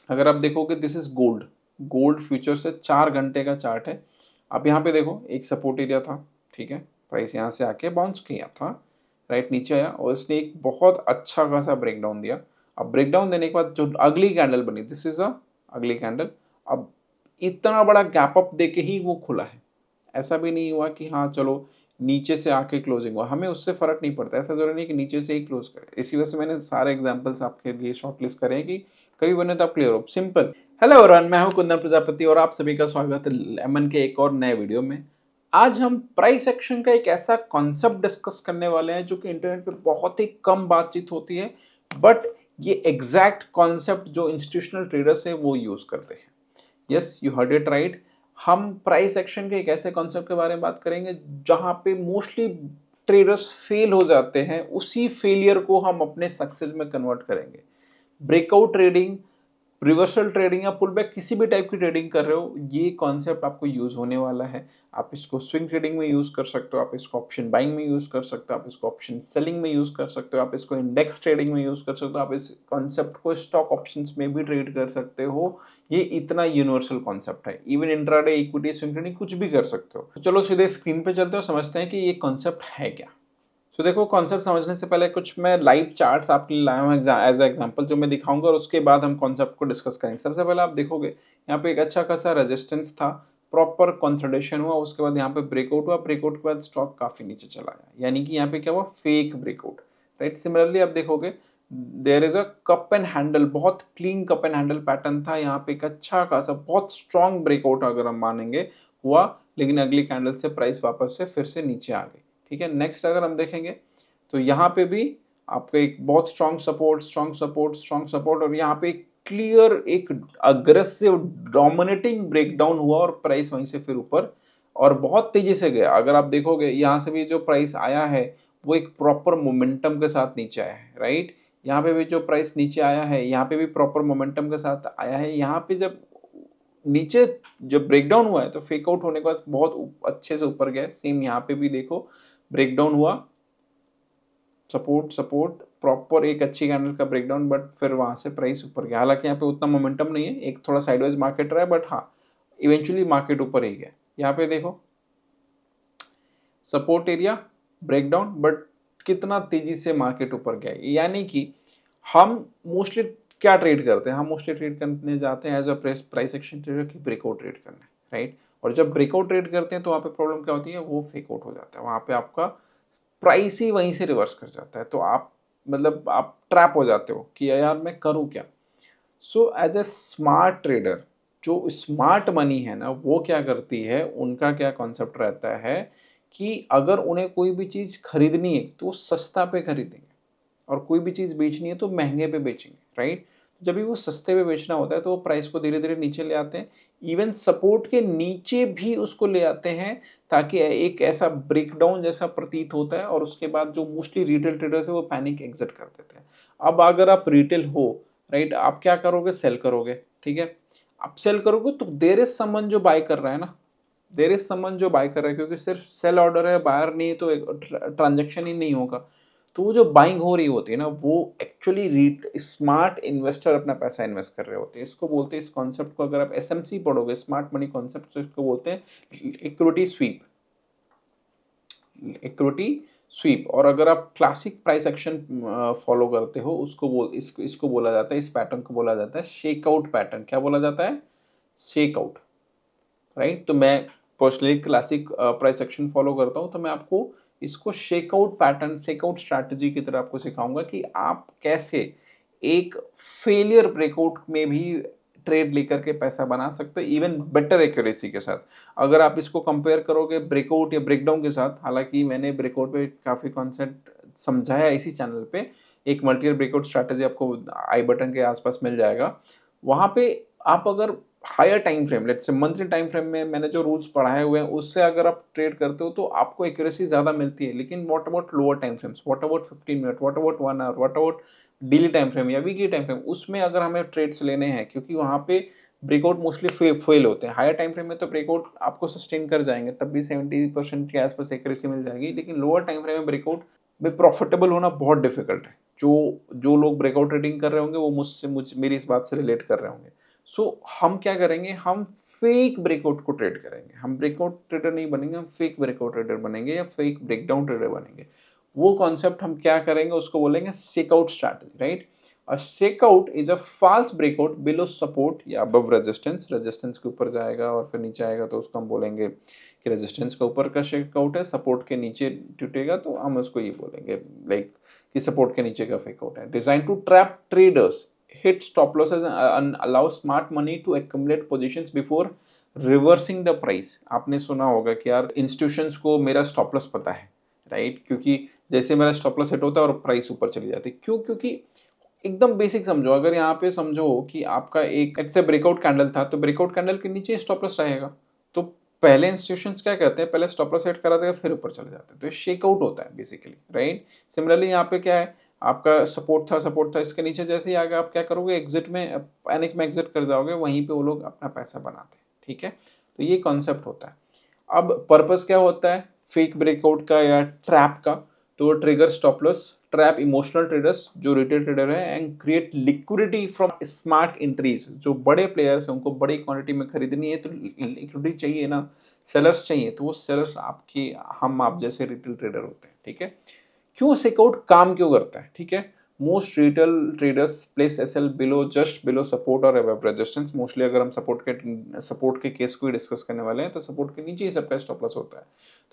अगर आप देखोगे this is gold, gold future से 4 घंटे का चार्ट है। आप यहाँ पे देखो एक सपोर्ट एरिया था, ठीक है, प्राइस यहाँ से आके बाउंस किया था, राइट, नीचे आया और इसने एक बहुत अच्छा खासा ब्रेकडाउन दिया। अब ब्रेकडाउन देने के बाद जो अगली कैंडल बनी, दिस इज अ अगली कैंडल, अब इतना बड़ा गैप अप देके ही वो खुला है। ऐसा भी नहीं हुआ कि हाँ चलो नीचे से आके क्लोजिंग हुआ, हमें उससे फर्क नहीं पड़ता, ऐसा जरूरी नहीं कि नीचे से ही क्लोज करे। इसी वजह से मैंने सारे एग्जांपल्स आपके लिए शॉर्टलिस्ट करे हैं कि कभी बने तो आप क्लियर हो, सिंपल। हेलो एवरीवन, मैं हूं कुंदन प्रजापति और आप सभी का स्वागत है लेमन के एक और नए वीडियो में। आज हम प्राइस एक्शन का एक ऐसा कॉन्सेप्ट डिस्कस करने वाले हैं जो कि इंटरनेट पर बहुत ही कम बातचीत होती है, बट ये एग्जैक्ट कॉन्सेप्ट जो इंस्टीट्यूशनल ट्रेडर्स है वो यूज करते हैं। Yes, you heard it right. हम प्राइस एक्शन के एक ऐसे कॉन्सेप्ट के बारे में बात करेंगे जहां पे मोस्टली ट्रेडर्स फेल हो जाते हैं, उसी फेलियर को हम अपने सक्सेस में कन्वर्ट करेंगे। ब्रेकआउट ट्रेडिंग, रिवर्सल ट्रेडिंग या पुल बैक, किसी भी टाइप की ट्रेडिंग कर रहे हो, ये कॉन्सेप्ट आपको यूज होने वाला है। आप इसको स्विंग ट्रेडिंग में यूज कर सकते हो, आप इसको ऑप्शन बाइंग में यूज कर सकते हो, आप इसको ऑप्शन सेलिंग में यूज कर सकते हो, आप इसको इंडेक्स ट्रेडिंग में यूज कर सकते हो, आप इस कॉन्सेप्ट को स्टॉक ऑप्शंस में भी ट्रेड कर सकते हो। ये इतना यूनिवर्सल कॉन्सेप्ट है, even intraday equity swing trading कुछ भी कर सकते हो। तो चलो सीधे स्क्रीन पे चलते हो, समझते हैं कि ये कॉन्सेप्ट है क्या। तो देखो, कॉन्सेप्ट समझने से पहले कुछ मैं लाइव चार्ट्स आपके लिए लाया हूँ एज एग्जांपल, जो मैं दिखाऊंगा और उसके बाद हम कॉन्सेप्ट को डिस्कस करेंगे। सबसे पहले आप देखोगे यहाँ पे एक अच्छा खासा रेजिस्टेंस था, प्रॉपर कंसोलिडेशन हुआ, उसके बाद यहाँ पे ब्रेकआउट हुआ, ब्रेकआउट के बाद स्टॉक काफी नीचे चला गया, यानी कि यहाँ पे क्या हुआ, फेक ब्रेकआउट, राइट। सिमिलरली आप देखोगे there is a cup and handle, बहुत clean cup and handle pattern था, यहाँ पे एक अच्छा खासा बहुत स्ट्रॉन्ग ब्रेकआउट अगर हम मानेंगे हुआ, लेकिन अगली कैंडल से प्राइस वापस से फिर से नीचे आ गई, ठीक है। नेक्स्ट अगर हम देखेंगे तो यहाँ पे भी आपका एक बहुत strong support, strong support, strong support, और यहाँ पे क्लियर एक अग्रेसिव डोमिनेटिंग ब्रेकडाउन हुआ और प्राइस वहीं से फिर ऊपर और बहुत तेजी से गया। अगर आप देखोगे यहाँ से भी जो प्राइस आया है वो एक प्रॉपर मोमेंटम के साथ नीचे आया है, राइट। यहाँ पे भी जो प्राइस नीचे आया है, यहाँ पे भी प्रॉपर मोमेंटम के साथ आया है। यहाँ पे जब नीचे जब ब्रेकडाउन हुआ है तो फेक आउट होने के बाद बहुत अच्छे से ऊपर गया। सेम यहाँ पे भी देखो, ब्रेकडाउन हुआ, सपोर्ट सपोर्ट, प्रॉपर एक अच्छी कैंडल का ब्रेकडाउन, बट फिर वहां से प्राइस ऊपर गया। हालांकि यहाँ पे उतना मोमेंटम नहीं है, एक थोड़ा साइडवेज मार्केट रहा है, बट हाँ इवेंचुअली मार्केट ऊपर ही गया। यहाँ पे देखो सपोर्ट एरिया, ब्रेकडाउन, बट कितना तेजी से मार्केट ऊपर गया। यानी कि हम मोस्टली क्या ट्रेड करते हैं, हम मोस्टली ट्रेड करने जाते हैं as a price action trader की ब्रेकआउट ट्रेड करने, राइट। और जब ब्रेकआउट ट्रेड करते हैं तो वहाँ पे प्रॉब्लम क्या होती है, वो फेक आउट हो जाता है, वहाँ पे आपका प्राइस ही वहीं से रिवर्स कर जाता है, तो आप मतलब आप ट्रैप हो जाते हो कि यार मैं करूँ क्या। So as a smart trader, जो स्मार्ट मनी है ना, वो क्या करती है, उनका क्या कॉन्सेप्ट रहता है कि अगर उन्हें कोई भी चीज़ खरीदनी है तो सस्ता पे खरीदेंगे, और कोई भी चीज़ बेचनी है तो महंगे पे बेचेंगे, राइट। जब भी वो सस्ते पे बेचना होता है तो वो प्राइस को धीरे धीरे नीचे ले आते हैं, इवन सपोर्ट के नीचे भी उसको ले आते हैं, ताकि एक ऐसा ब्रेकडाउन जैसा प्रतीत होता है, और उसके बाद जो मोस्टली रिटेल ट्रेडर्स है वो पैनिक एग्जिट कर देते हैं। अब अगर आप रिटेल हो, राइट, आप क्या करोगे, सेल करोगे, ठीक है। आप सेल करोगे तो देयर इज समवन जो बाय कर रहा है ना, देयर इज समवन जो बाय कर रहा है, क्योंकि सिर्फ सेल ऑर्डर है, बायर नहीं है तो ट्रांजेक्शन ही नहीं होगा। तो वो जो बाइंग हो रही होती है ना, वो एक्चुअली रीट स्मार्ट इन्वेस्टर अपना पैसा इन्वेस्ट कर रहे होते हैं। इसको बोलते हैं, इस कॉन्सेप्ट को अगर आप एसएमसी पढ़ोगे, स्मार्ट मनी कॉन्सेप्ट, तो इसको बोलते हैं इक्विटी स्वीप, इक्विटी स्वीप। और अगर आप क्लासिक प्राइस एक्शन फॉलो करते हो, इसको बोला जाता है, इस पैटर्न को बोला जाता है शेकआउट पैटर्न। क्या बोला जाता है, शेकआउट, राइट। तो मैं personally classic price action follow करता हूं, तो मैं आपको इसको शेकआउट पैटर्न, शेकआउट स्ट्रैटेजी की तरह आपको सिखाऊंगा कि आप कैसे एक फेलियर ब्रेकआउट में भी ट्रेड लेकर के पैसा बना सकते हो, इवन बेटर एक्यूरेसी के साथ। अगर आप इसको कंपेयर करोगे ब्रेकआउट या ब्रेकडाउन के साथ, हालांकि मैंने ब्रेकआउट पे काफी कॉन्सेप्ट समझाया इसी चैनल पे, एक मल्टीपल ब्रेकआउट स्ट्रैटेजी आपको आई बटन के आसपास मिल जाएगा। वहां पे आप अगर higher time frame, let's say monthly time frame में मैंने जो रूल्स पढ़ाए हुए हैं उससे अगर आप ट्रेड करते हो तो आपको एक्यूरेसी ज़्यादा मिलती है। लेकिन what about lower time frames, what about 15 minute, what about 1 hour, what about daily time frame या वीकली टाइम फ्रेम, उसमें अगर हमें ट्रेड्स लेने हैं, क्योंकि वहाँ पे ब्रेकआउट मोस्टली फेल होते हैं। हायर टाइम फ्रेम में तो ब्रेकआउट आपको सस्टेन कर जाएंगे, तब भी 70% के आसपास एक्यूरेसी मिल जाएगी, लेकिन लोअर टाइम फ्रेम में ब्रेकआउट में प्रॉफिटेबल होना बहुत डिफिकल्ट है। जो जो लोग ब्रेकआउट ट्रेडिंग कर रहे होंगे वो मेरी इस बात से रिलेट कर रहे होंगे। सो हम क्या करेंगे, हम फेक ब्रेकआउट को ट्रेड करेंगे। हम ब्रेकआउट ट्रेडर नहीं बनेंगे, हम फेक ब्रेकआउट ट्रेडर बनेंगे या फेक ब्रेकडाउन ट्रेडर बनेंगे। वो कॉन्सेप्ट हम क्या करेंगे, उसको बोलेंगे सेकआउट स्ट्रैटेजी, राइट। और shakeout is a false breakout below support या अबव रेजिस्टेंस। रेजिस्टेंस के ऊपर जाएगा और फिर नीचे आएगा तो उसको हम बोलेंगे कि रेजिस्टेंस के ऊपर का शेकआउट है, सपोर्ट के नीचे टूटेगा तो हम उसको ये बोलेंगे लाइक कि सपोर्ट के नीचे का फेकआउट है। Design to trap traders, hit stop losses and allow smart money to accumulate positions before reversing the price। आपने सुना होगा कि यार इंस्टीट्यूशंस को मेरा स्टॉप लॉस पता है, राइट, क्योंकि जैसे मेरा स्टॉप लॉस हिट होता है और प्राइस ऊपर चली जाती है। क्यों? क्योंकि एकदम बेसिक समझो, अगर यहाँ पे समझो कि आपका एक ऐसे ब्रेकआउट कैंडल था तो ब्रेकआउट कैंडल के नीचे स्टॉप लॉस रहेगा, तो पहले इंस्टीट्यूशंस क्या कहते हैं, पहले स्टॉप लॉस हिट करा देगा फिर ऊपर चले जाते हैं, तो ये शेकआउट होता है बेसिकली, राइट। सिमिलरली यहाँ पे क्या है, आपका सपोर्ट था इसके नीचे जैसे ही आ गया, आप क्या करोगे, एग्जिट में पैनिक में एग्जिट कर जाओगे, वहीं पे वो लोग अपना पैसा बनाते हैं, ठीक है। तो ये कॉन्सेप्ट होता है। अब पर्पस क्या होता है फेक ब्रेकआउट का या ट्रैप का, तो trigger stop loss, trap emotional traders जो रिटेल ट्रेडर है, and create liquidity from smart entries. जो बड़े प्लेयर्स हैं उनको बड़ी क्वांटिटी में खरीदनी है तो लिक्विडिटी चाहिए ना, सेलर्स चाहिए, तो वो सेलर्स आपके हम आप जैसे रिटेल ट्रेडर होते हैं, ठीक है। क्यों सेकआउट काम क्यों करता है, ठीक है। Most retail traders place SL below just below support और अबव रेजिस्टेंस। मोस्टली अगर हम सपोर्ट के केस को ही डिस्कस करने वाले हैं तो सपोर्ट के नीचे ही सबका स्टॉप लॉस होता है।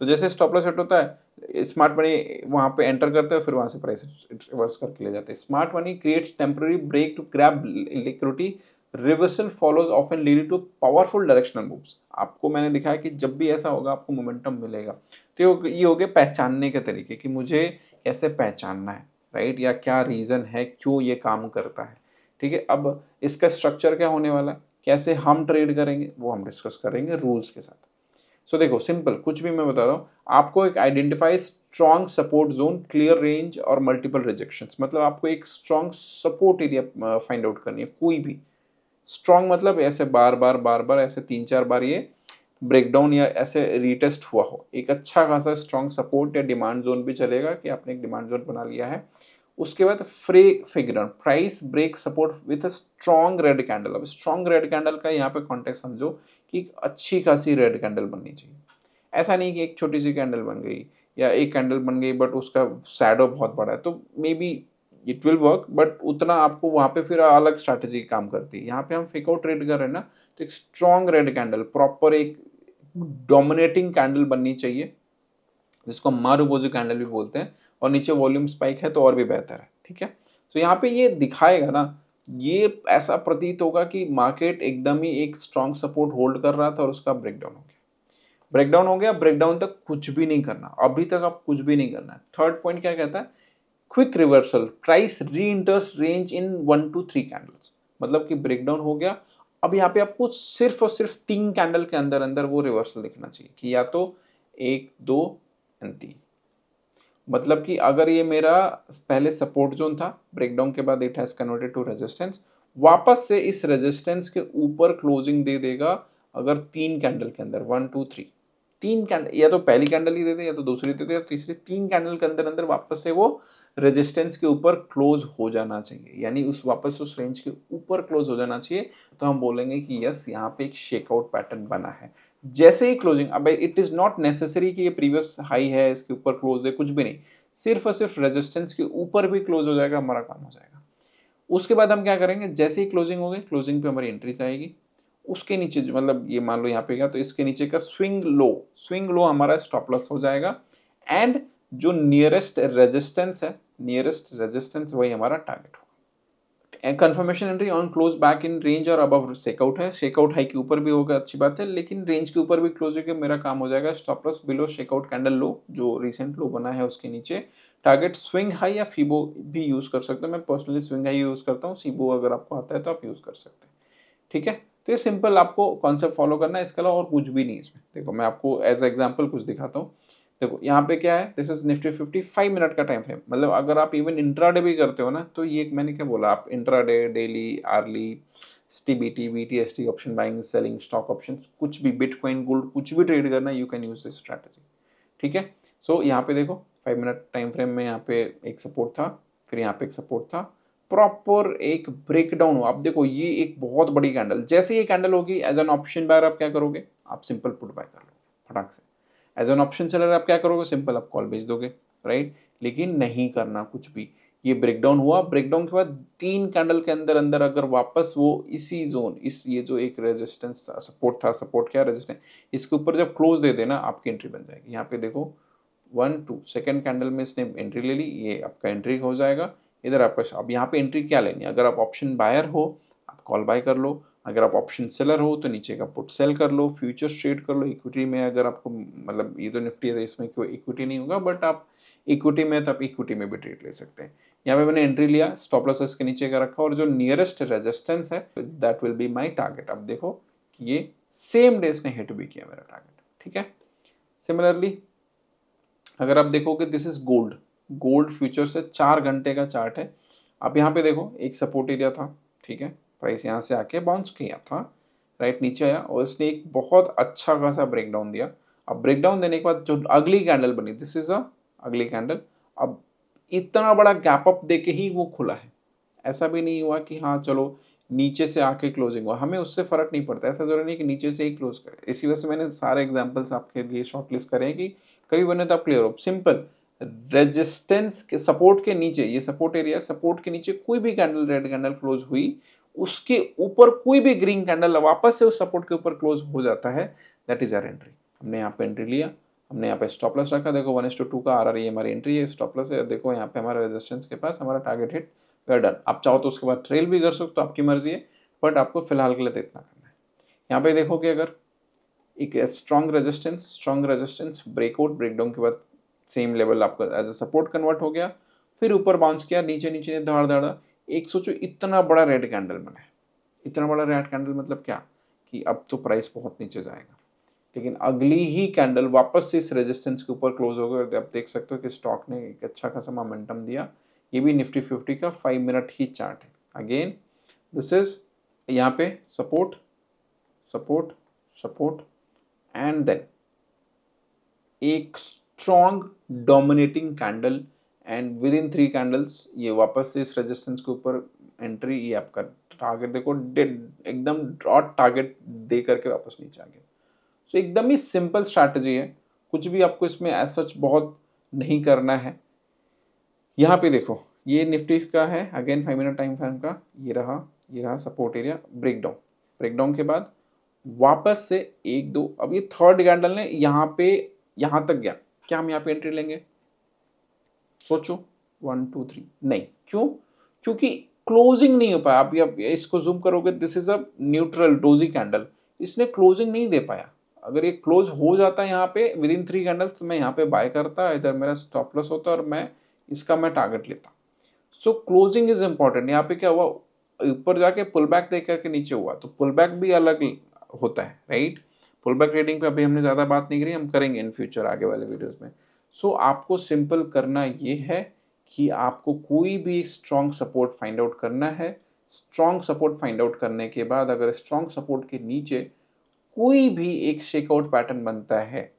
तो जैसे स्टॉप लॉस हिट होता है, स्मार्ट मनी वहां पे एंटर करते हैं, फिर वहां से प्राइस रिवर्स करके ले जाते हैं। Smart money creates temporary break to grab liquidity, reversal follows often leading to powerful directional moves. आपको मैंने दिखाया कि जब भी ऐसा होगा आपको मोमेंटम मिलेगा। तो ये हो गए पहचानने के तरीके कि मुझे कैसे पहचानना है, राइट, या क्या रीज़न है क्यों ये काम करता है, ठीक है। अब इसका स्ट्रक्चर क्या होने वाला है, कैसे हम ट्रेड करेंगे वो हम डिस्कस करेंगे रूल्स के साथ। सो देखो सिंपल कुछ भी मैं बता रहा हूँ आपको, एक identify strong support zone, clear range और मल्टीपल रिजेक्शंस। मतलब आपको एक strong support area find out करनी है, कोई भी स्ट्रॉन्ग मतलब ऐसे बार बार ऐसे 3-4 बार ये ब्रेकडाउन या ऐसे रीटेस्ट हुआ हो, एक अच्छा खासा स्ट्रॉन्ग सपोर्ट या डिमांड जोन भी चलेगा कि आपने एक डिमांड जोन बना लिया है। उसके बाद free figure price break support with a strong red candle. अब स्ट्रॉन्ग रेड कैंडल का यहाँ पे कॉन्टेक्स्ट समझो कि अच्छी खासी रेड कैंडल बननी चाहिए। ऐसा नहीं कि एक छोटी सी कैंडल बन गई या एक कैंडल बन गई बट उसका शैडो बहुत बड़ा है, तो may be it will work but उतना आपको वहाँ पे फिर अलग स्ट्रैटेजी काम करती है। यहाँ पे हम फेक आउट ट्रेड कर रहे हैं ना, तो एक स्ट्रॉन्ग रेड कैंडल प्रॉपर एक डोमिनेटिंग कैंडल बननी चाहिए, जिसको हम मारुबोजू कैंडल भी बोलते हैं, और नीचे वॉल्यूम स्पाइक है तो और भी बेहतर है, ठीक है। तो यहाँ पे ये दिखाएगा ना, ये ऐसा प्रतीत होगा कि मार्केट एकदम ही एक स्ट्रॉन्ग सपोर्ट होल्ड कर रहा था और उसका ब्रेकडाउन हो गया। ब्रेकडाउन हो गया, ब्रेकडाउन तक कुछ भी नहीं करना, अभी तक आप कुछ भी नहीं करना है। थर्ड पॉइंट क्या कहता है, क्विक रिवर्सल प्राइस री इंटर्स रेंज इन 1 to 3 कैंडल्स। मतलब कि ब्रेकडाउन हो गया, अब यहाँ पे आपको सिर्फ और सिर्फ 3 कैंडल के अंदर अंदर वो रिवर्सल दिखना चाहिए कि या तो 1, 2 एंड 3। मतलब कि अगर ये मेरा पहले सपोर्ट जोन था, ब्रेकडाउन के बाद it has converted to resistance, वापस से इस रेजिस्टेंस के ऊपर क्लोजिंग दे देगा अगर 3 कैंडल के अंदर 1, 2, 3, 3 कैंडल, या तो पहली कैंडल ही दे दे या तो दूसरी दे दे या तीसरी, 3 कैंडल के अंदर अंदर वापस से वो रेजिस्टेंस के ऊपर क्लोज हो जाना चाहिए, यानी उस वापस उस रेंज के ऊपर क्लोज हो जाना चाहिए। तो हम बोलेंगे कि यस यहाँ पे एक शेकआउट पैटर्न बना है। जैसे ही क्लोजिंग, अब इट इज नॉट नेसेसरी कि ये प्रीवियस हाई है इसके ऊपर क्लोज है, कुछ भी नहीं, सिर्फ और सिर्फ रेजिस्टेंस के ऊपर भी क्लोज हो जाएगा, हमारा काम हो जाएगा। उसके बाद हम क्या करेंगे, जैसे ही क्लोजिंग हो गई, क्लोजिंग पे हमारी एंट्री आएगी, उसके नीचे मतलब ये मान लो यहाँ पे गया तो इसके नीचे का स्विंग लो हमारा स्टॉप लॉस हो जाएगा, एंड जो नियरेस्ट रेजिस्टेंस वही हमारा टारगेट होगा। Confirmation entry on close back in range और अबव शेकआउट है, शेकआउट हाई के ऊपर भी होगा अच्छी बात है, लेकिन रेंज के ऊपर भी क्लोज होकर मेरा काम हो जाएगा। Stop loss below shakeout candle लो, जो रिसेंट लो बना है उसके नीचे। टारगेट स्विंग हाई या फीबो भी यूज कर सकते हैं, मैं पर्सनली स्विंग हाई यूज करता हूँ, सीबो अगर आपको आता है तो आप यूज कर सकते हैं, ठीक है। तो ये सिंपल आपको कॉन्सेप्ट फॉलो करना है, इसके अलावा और कुछ भी नहीं इसमें। देखो मैं आपको एज एग्जाम्पल कुछ दिखाता हूँ। देखो यहाँ पे क्या है, दिस इज निफ्टी 50 5 मिनट का टाइम फ्रेम। मतलब अगर आप इवन इंट्राडे भी करते हो ना, तो ये मैंने क्या बोला, आप intraday, daily, hourly, STBT, BTST, option buying, selling, stock option, कुछ भी बिटकॉइन, गोल्ड, कुछ भी ट्रेड करना, you can use this strategy, ठीक है। सो यहाँ पे देखो 5 मिनट टाइम फ्रेम में यहाँ पे एक सपोर्ट था, फिर यहाँ पे एक सपोर्ट था, प्रॉपर एक ब्रेकडाउन हुआ। अब देखो ये एक बहुत बड़ी कैंडल, जैसे ये कैंडल होगी एज एन ऑप्शन बायर आप क्या करोगे, आप सिंपल पुट बाय कर लो फटाक से। एज एन ऑप्शन सेलर आप क्या करोगे, सिंपल आप कॉल बेच दोगे, राइट। लेकिन नहीं करना कुछ भी। ये ब्रेकडाउन हुआ, ब्रेकडाउन के बाद 3 कैंडल के अंदर अंदर अगर वापस वो इसी जोन, इस ये जो एक रेजिस्टेंस सपोर्ट था, सपोर्ट क्या रेजिस्टेंस, इसके ऊपर जब क्लोज दे देना आपकी एंट्री बन जाएगी। यहाँ पे देखो 1 2 सेकेंड कैंडल में इसने एंट्री ले ली, ये आपका एंट्री हो जाएगा। इधर आपका अब यहाँ पे एंट्री क्या लेनी है, अगर आप ऑप्शन बायर हो आप कॉल बाय कर लो, अगर आप ऑप्शन सेलर हो तो नीचे का पुट सेल कर लो, फ्यूचर्स ट्रेड कर लो। इक्विटी में अगर आपको मतलब ये तो निफ्टी है, इसमें कोई इक्विटी नहीं होगा, बट आप इक्विटी में तो आप इक्विटी में भी ट्रेड ले सकते हैं। यहाँ पे मैंने एंट्री लिया, स्टॉप लॉस इसके नीचे का रखा, और जो नियरेस्ट रेजिस्टेंस है that will be my target. अब देखो कि ये सेम डे इसने हिट भी किया मेरा टारगेट, ठीक है। सिमिलरली अगर आप देखोगे this is gold, gold future से 4 घंटे का चार्ट है। आप यहाँ पे देखो एक सपोर्ट एरिया था, ठीक है, प्राइस यहाँ से आके बाउंस किया था, राइट, नीचे आया और इसने एक बहुत अच्छा खासा ब्रेकडाउन दिया। अब ब्रेकडाउन देने के बाद जो अगली कैंडल बनी, दिस इज अ अगली कैंडल, अब इतना बड़ा गैप अप दे के ही वो खुला है। ऐसा भी नहीं हुआ कि हाँ चलो नीचे से आके क्लोजिंग हुआ, हमें उससे फर्क नहीं पड़ता, ऐसा जरूरी नहीं कि नीचे से ही क्लोज करे। इसी वजह से मैंने सारे एग्जांपल्स आपके लिए शॉर्टलिस्ट करे हैं कि कभी बने तो आप क्लियर हो। सिंपल रेजिस्टेंस के सपोर्ट के नीचे, ये सपोर्ट एरिया, सपोर्ट के नीचे कोई भी कैंडल रेड कैंडल क्लोज हुई, उसके ऊपर कोई भी ग्रीन कैंडल वापस से उस सपोर्ट के ऊपर क्लोज हो जाता है, दैट इज आवर एंट्री। हमने यहाँ पे एंट्री लिया, हमने यहाँ पे स्टॉप लॉस रखा, देखो 1:2 का आर ये हमारी एंट्री है, स्टॉप लॉस है, देखो यहाँ पे हमारा रेजिस्टेंस के पास हमारा टारगेट हिट, वे डन। आप चाहो तो उसके बाद ट्रेल भी कर सकते हो, आपकी मर्जी है, बट आपको फिलहाल के लिए तो इतना करना है। यहाँ पे देखो कि अगर एक स्ट्रॉन्ग रेजिस्टेंस ब्रेकआउट, ब्रेकडाउन के बाद सेम लेवल आपका एज अ सपोर्ट कन्वर्ट हो गया, फिर ऊपर बाउंस किया, नीचे नीचे धाड़ धाड़ा, एक सोचो इतना बड़ा रेड कैंडल बना है। इतना बड़ा रेड कैंडल मतलब क्या, कि अब तो प्राइस बहुत नीचे जाएगा, लेकिन अगली ही कैंडल वापस से इस रेजिस्टेंस के ऊपर क्लोज हो गए। आप देख सकते हो कि स्टॉक ने एक अच्छा खासा मोमेंटम दिया। ये भी निफ्टी 50 का 5 मिनट ही चार्ट है। अगेन दिस इज यहाँ पे support support support and then एक strong dominating candle, and within 3 candles ये वापस से इस रेजिस्टेंस के ऊपर एंट्री, ये आपका टारगेट देखो एकदम डॉट टारगेट दे करके वापस नीचे आ गया। सो एकदम ही सिंपल स्ट्रैटेजी है, कुछ भी आपको इसमें एज सच बहुत नहीं करना है। यहाँ पे देखो ये निफ्टी का है, अगेन 5 मिनट टाइम फ्रेम का, ये रहा सपोर्ट एरिया, ब्रेकडाउन, ब्रेकडाउन के बाद वापस से 1 2, अब ये थर्ड कैंडल ने यहाँ पे यहाँ तक गया, क्या हम यहाँ पे एंट्री लेंगे, सोचो 1 2 3, नहीं, क्यों, क्योंकि क्लोजिंग नहीं हो पाया। आप इसको जूम करोगे, this is a neutral doji candle, इसने क्लोजिंग नहीं दे पाया। अगर ये क्लोज हो जाता है यहाँ पे विद इन 3 कैंडल्स तो मैं यहाँ पे बाय करता, इधर मेरा स्टॉप लॉस होता और मैं इसका मैं टारगेट लेता। सो क्लोजिंग इज इंपॉर्टेंट। यहाँ पे क्या हुआ, ऊपर जाके पुल बैक दे करके नीचे हुआ, तो पुल बैक भी अलग होता है, राइट। पुल बैक ट्रेडिंग पे अभी हमने ज़्यादा बात नहीं करी, हम करेंगे इन फ्यूचर आगे वाले वीडियोस में। सो आपको सिंपल करना ये है कि आपको कोई भी स्ट्रॉन्ग सपोर्ट फाइंड आउट करना है। स्ट्रॉन्ग सपोर्ट फाइंड आउट करने के बाद अगर स्ट्रॉन्ग सपोर्ट के नीचे कोई भी एक शेकआउट पैटर्न बनता है,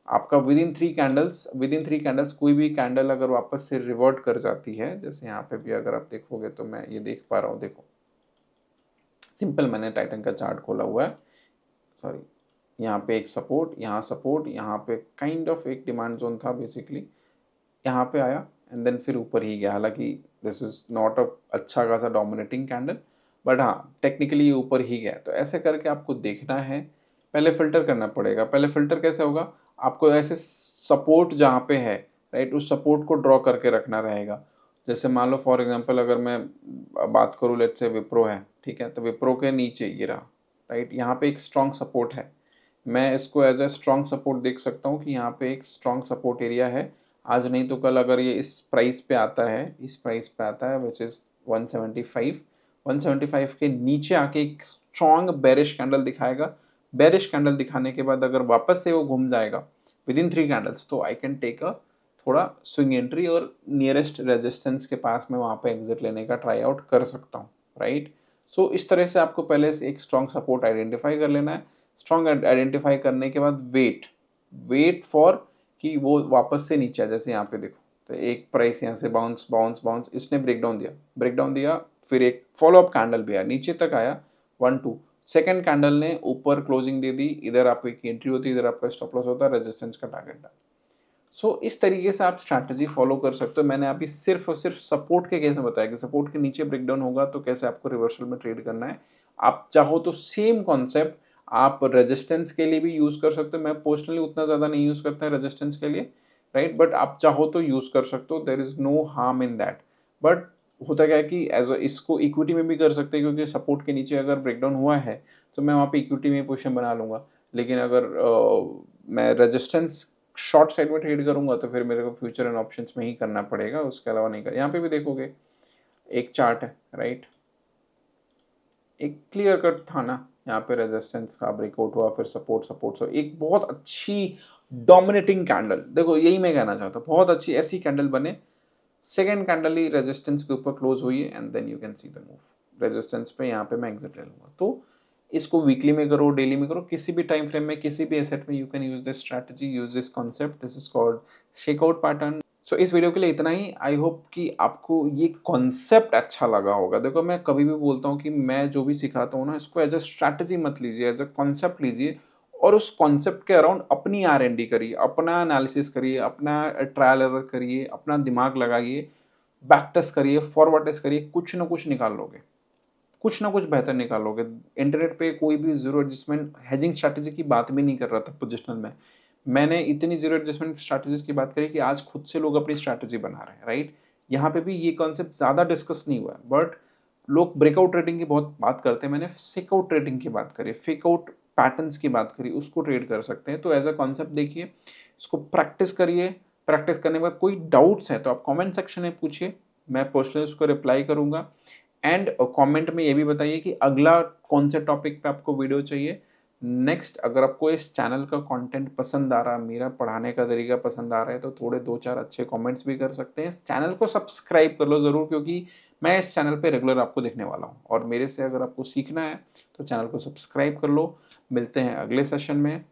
आपका विद इन थ्री कैंडल्स कोई भी कैंडल अगर वापस से रिवर्ट कर जाती है, जैसे यहाँ पे भी अगर आप देखोगे तो मैं ये देख पा रहा हूँ, देखो सिंपल मैंने टाइटन का चार्ट खोला हुआ है, सॉरी, यहाँ पे एक सपोर्ट, यहाँ पे काइंड ऑफ एक डिमांड जोन था बेसिकली, यहाँ पे आया एंड देन फिर ऊपर ही गया। हालांकि दिस इज नॉट अ अच्छा खासा डोमिनेटिंग कैंडल, बट हाँ टेक्निकली ये ऊपर ही गया। तो ऐसे करके आपको देखना है, पहले फिल्टर करना पड़ेगा। पहले फिल्टर कैसे होगा, आपको ऐसे सपोर्ट जहाँ पे है, राइट, उस सपोर्ट को ड्रॉ करके रखना रहेगा। जैसे मान लो फॉर एग्जांपल अगर मैं बात करूँ, लेट्स से विप्रो है, ठीक है, तो विप्रो के नीचे ये रहा, राइट, यहाँ पे एक स्ट्रॉन्ग सपोर्ट है, मैं इसको एज ए स्ट्रॉन्ग सपोर्ट देख सकता हूँ कि यहाँ पे एक स्ट्रॉन्ग सपोर्ट एरिया है। आज नहीं तो कल अगर ये इस प्राइस पे आता है, इस प्राइस पे आता है विच इज़ 175 के नीचे आके एक स्ट्रॉन्ग बेरिश कैंडल दिखाएगा। बेरिश कैंडल दिखाने के बाद अगर वापस से वो घूम जाएगा विद इन 3 कैंडल्स, तो आई कैन टेक अ थोड़ा स्विंग एंट्री और नियरेस्ट रेजिस्टेंस के पास में वहाँ पे एग्जिट लेने का ट्राई आउट कर सकता हूँ, राइट। सो इस तरह से आपको पहले से एक स्ट्रॉन्ग सपोर्ट आइडेंटिफाई कर लेना है। स्ट्रॉन्ग आइडेंटिफाई करने के बाद वेट फॉर कि वो वापस से नीचे आ, जैसे यहाँ पे देखो, तो एक प्राइस यहाँ से बाउंस बाउंस बाउंस, इसने ब्रेक डाउन दिया, फिर एक फॉलो अप कैंडल भी आया, नीचे तक आया 1-2, सेकंड कैंडल ने ऊपर क्लोजिंग दे दी, इधर आपकी एंट्री होती है, इधर आपका स्टॉप लॉस होता है, रेजिस्टेंस का टारगेट डाल। सो इस तरीके से आप स्ट्रैटेजी फॉलो कर सकते हो। मैंने अभी सिर्फ और सिर्फ सपोर्ट के केस में बताया कि सपोर्ट के नीचे ब्रेकडाउन होगा तो कैसे आपको रिवर्सल में ट्रेड करना है। आप चाहो तो सेम कॉन्सेप्ट आप रेजिस्टेंस के लिए भी यूज कर सकते हो। मैं पर्सनली उतना ज़्यादा नहीं यूज करता है रेजिस्टेंस के लिए, राइट, बट आप चाहो तो यूज कर सकते हो, there is no harm in that. But होता क्या है कि इसको इक्विटी में भी कर सकते हैं, क्योंकि सपोर्ट के नीचे अगर ब्रेकडाउन हुआ है तो मैं वहाँ पे इक्विटी में पोजीशन बना लूंगा। लेकिन अगर मैं रेजिस्टेंस शॉर्ट साइड में ट्रेड करूंगा तो फिर मेरे को फ्यूचर एंड ऑप्शंस में ही करना पड़ेगा, उसके अलावा नहीं कर। यहाँ पे भी देखोगे एक चार्ट है, राइट, एक क्लियर कट था ना, यहाँ पे रेजिस्टेंस का ब्रेकआउट हुआ, फिर सपोर्ट सपोर्ट, सो एक बहुत अच्छी डोमिनेटिंग कैंडल, देखो यही मैं कहना चाहता हूँ, बहुत अच्छी ऐसी कैंडल बने, सेकेंड कैंडल ही रेजिस्टेंस के ऊपर क्लोज हुई है and then you can see the move resistance पे, यहाँ पे मैं एग्जिट ले लूंगा। तो इसको वीकली में करो, डेली में करो, किसी भी टाइम फ्रेम में, किसी भी एसेट में, you can use this strategy, use this concept, this is called shakeout pattern. So इस वीडियो के लिए इतना ही। आई होप कि आपको ये कॉन्सेप्ट अच्छा लगा होगा। देखो मैं कभी भी बोलता हूँ कि मैं जो भी सिखाता हूँ ना, इसको एज अ स्ट्रैटेजी मत लीजिए, एज अ कॉन्सेप्ट लीजिए, और उस कॉन्सेप्ट के अराउंड अपनी R&D करिए, अपना एनालिसिस करिए, अपना ट्रायल एरर करिए, अपना दिमाग लगाइए, बैक टेस्ट करिए, फॉरवर्ड टेस्ट करिए, कुछ ना कुछ निकाल लोगे, कुछ ना कुछ बेहतर निकालोगे। इंटरनेट पे कोई भी जीरो एडजस्टमेंट हेजिंग स्ट्रैटेजी की बात भी नहीं कर रहा था पोजिशनल में, मैंने इतनी जीरो एडजस्टमेंट स्ट्रैटेजीज की बात करी कि आज खुद से लोग अपनी स्ट्रैटेजी बना रहे हैं, राइट। यहाँ पे भी ये कॉन्सेप्ट ज़्यादा डिस्कस नहीं हुआ है, बट लोग ब्रेकआउट ट्रेडिंग की बहुत बात करते हैं, मैंने फेकआउट ट्रेडिंग की बात करी, फेकआउट पैटर्न्स की बात करी, उसको ट्रेड कर सकते हैं। तो एज अ कॉन्सेप्ट देखिए, इसको प्रैक्टिस करिए, प्रैक्टिस करने के बाद कोई डाउट्स हैं तो आप कमेंट सेक्शन में पूछिए, मैं पर्सनली उसको रिप्लाई करूँगा। एंड कमेंट में ये भी बताइए कि अगला कौन से टॉपिक पे आपको वीडियो चाहिए नेक्स्ट। अगर आपको इस चैनल का कंटेंट पसंद आ रहा है, मेरा पढ़ाने का तरीका पसंद आ रहा है, तो थोड़े 2-4 अच्छे कमेंट्स भी कर सकते हैं। चैनल को सब्सक्राइब कर लो ज़रूर, क्योंकि मैं इस चैनल पे रेगुलर आपको देखने वाला हूँ, और मेरे से अगर आपको सीखना है तो चैनल को सब्सक्राइब कर लो। मिलते हैं अगले सेशन में।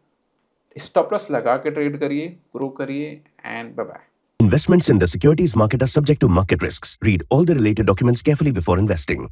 स्टॉप लॉस लगा के ट्रेड करिए, ग्रो करिए, and bye bye. Investments in the securities market are subject to market risks. Read all the related documents carefully before investing.